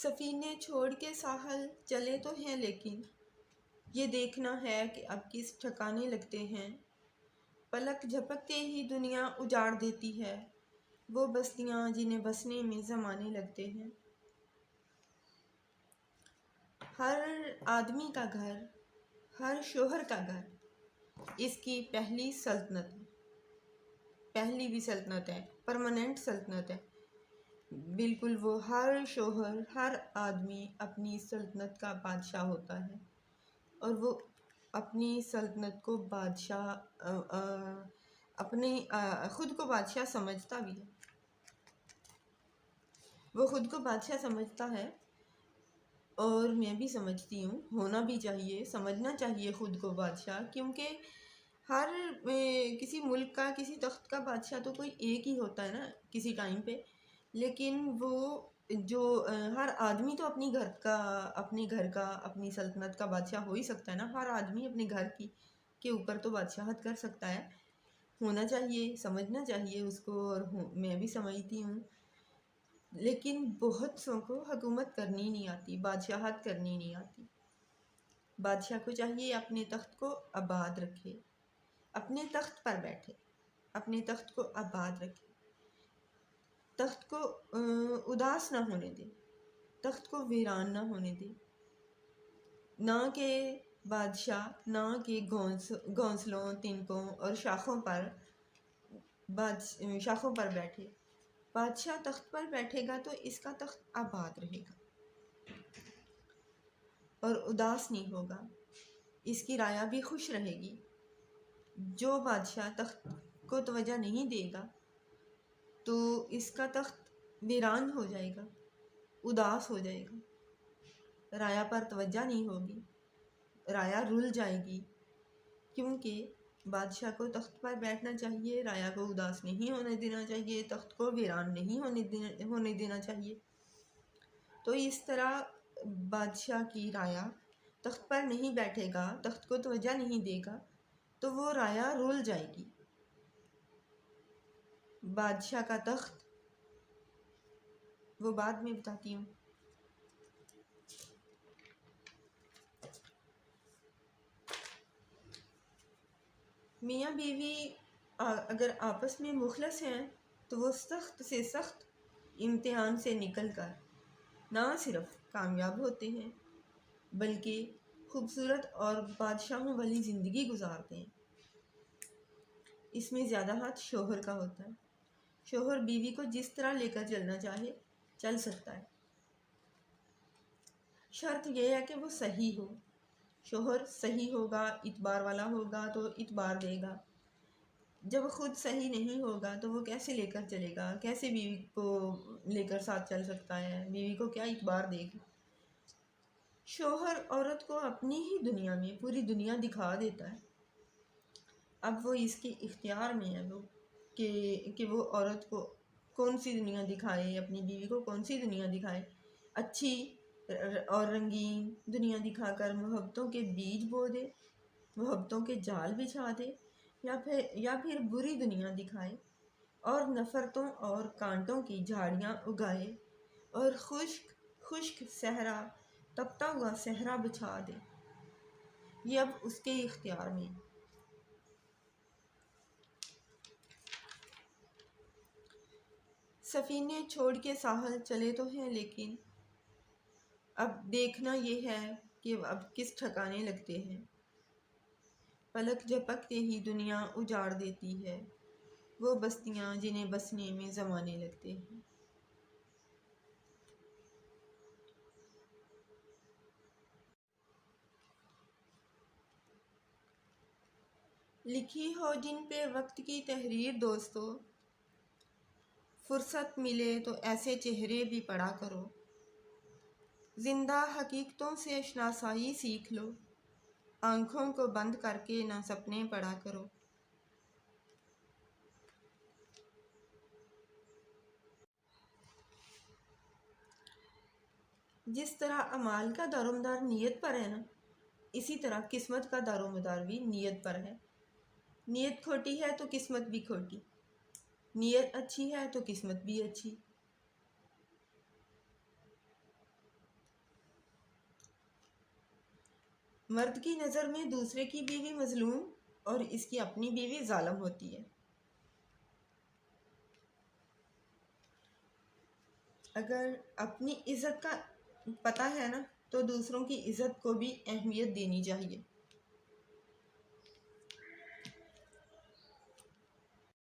سفینے چھوڑ کے ساحل چلے تو ہیں لیکن یہ دیکھنا ہے کہ اب کس ٹھکانے لگتے ہیں۔ پلک جھپکتے ہی دنیا اجاڑ دیتی ہے، وہ بستیاں جنہیں بسنے میں زمانے لگتے ہیں۔ ہر آدمی کا گھر، ہر شوہر کا گھر اس کی پہلی سلطنت ہے، پہلی بھی سلطنت ہے، پرماننٹ سلطنت ہے۔ بالکل وہ ہر شوہر، ہر آدمی اپنی سلطنت کا بادشاہ ہوتا ہے، اور وہ اپنی سلطنت کو بادشاہ خود کو بادشاہ سمجھتا بھی ہے، وہ خود کو بادشاہ سمجھتا ہے، اور میں بھی سمجھتی ہوں، ہونا بھی چاہیے، سمجھنا چاہیے خود کو بادشاہ، کیونکہ ہر کسی ملک کا، کسی تخت کا بادشاہ تو کوئی ایک ہی ہوتا ہے نا کسی ٹائم پہ، لیکن وہ جو ہر آدمی تو اپنے گھر کا اپنی سلطنت کا بادشاہ ہو ہی سکتا ہے نا، ہر آدمی اپنے گھر کے اوپر تو بادشاہت کر سکتا ہے، ہونا چاہیے، سمجھنا چاہیے اس کو، اور میں بھی سمجھتی ہوں۔ لیکن بہت سو کو حکومت کرنی نہیں آتی، بادشاہت کرنی نہیں آتی۔ بادشاہ کو چاہیے اپنے تخت کو آباد رکھے، اپنے تخت پر بیٹھے، اپنے تخت کو آباد رکھے، تخت کو اداس نہ ہونے دے، تخت کو ویران نہ ہونے دے، نہ کہ بادشاہ نہ کہ گھونسلوں، تنکوں اور شاخوں پر بیٹھے۔ بادشاہ تخت پر بیٹھے گا تو اس کا تخت آباد رہے گا اور اداس نہیں ہوگا، اس کی رعایا بھی خوش رہے گی۔ جو بادشاہ تخت کو توجہ نہیں دے گا تو اس کا تخت ویران ہو جائے گا، اداس ہو جائے گا، رعایا پر توجہ نہیں ہوگی، رعایا رل جائے گی، کیونکہ بادشاہ کو تخت پر بیٹھنا چاہیے، رعایا کو اداس نہیں ہونے دینا چاہیے، تخت کو ویران نہیں ہونے دینا چاہیے۔ تو اس طرح بادشاہ کی رعایا تخت پر نہیں بیٹھے گا، تخت کو توجہ نہیں دے گا تو وہ رعایا رول جائے گی۔ بادشاہ کا تخت وہ بعد میں بتاتی ہوں۔ میاں بیوی اگر آپس میں مخلص ہیں تو وہ سخت سے سخت امتحان سے نکل کر نہ صرف کامیاب ہوتے ہیں بلکہ خوبصورت اور بادشاہوں والی زندگی گزارتے ہیں۔ اس میں زیادہ ہاتھ شوہر کا ہوتا ہے، شوہر بیوی کو جس طرح لے کر چلنا چاہے چل سکتا ہے، شرط یہ ہے کہ وہ صحیح ہو۔ شوہر صحیح ہوگا، اعتبار والا ہوگا تو اعتبار دے گا، جب خود صحیح نہیں ہوگا تو وہ کیسے لے کر چلے گا، کیسے بیوی کو لے کر ساتھ چل سکتا ہے، بیوی کو کیا اعتبار دے گا۔ شوہر عورت کو اپنی ہی دنیا میں پوری دنیا دکھا دیتا ہے، اب وہ اس کے اختیار میں ہے کہ وہ عورت کو کون سی دنیا دکھائے، اپنی بیوی کو کون سی دنیا دکھائے، اچھی اور رنگین دنیا دکھا کر محبتوں کے بیج بو دے، محبتوں کے جال بچھا دے، یا پھر بری دنیا دکھائے اور نفرتوں اور کانٹوں کی جھاڑیاں اگائے اور خشک صحرا، تپتا ہوا صحرا بچھا دے، یہ اب اس کے اختیار میں۔ سفینے چھوڑ کے ساحل چلے تو ہیں لیکن اب دیکھنا یہ ہے کہ اب کس ٹھکانے لگتے ہیں۔ پلک جھپکتے ہی دنیا اجاڑ دیتی ہے، وہ بستیاں جنہیں بسنے میں زمانے لگتے ہیں۔ لکھی ہو جن پہ وقت کی تحریر دوستو، فرصت ملے تو ایسے چہرے بھی پڑھا کرو، زندہ حقیقتوں سے شناسائی سیکھ لو، آنکھوں کو بند کر کے نہ سپنے پڑھا کرو۔ جس طرح اعمال کا دار و مدار نیت پر ہے نا، اسی طرح قسمت کا دار و مدار بھی نیت پر ہے۔ نیت کھوٹی ہے تو قسمت بھی کھوٹی، نیت اچھی ہے تو قسمت بھی اچھی۔ مرد کی نظر میں دوسرے کی بیوی مظلوم اور اس کی اپنی بیوی ظالم ہوتی ہے۔ اگر اپنی عزت کا پتہ ہے نا تو دوسروں کی عزت کو بھی اہمیت دینی چاہیے۔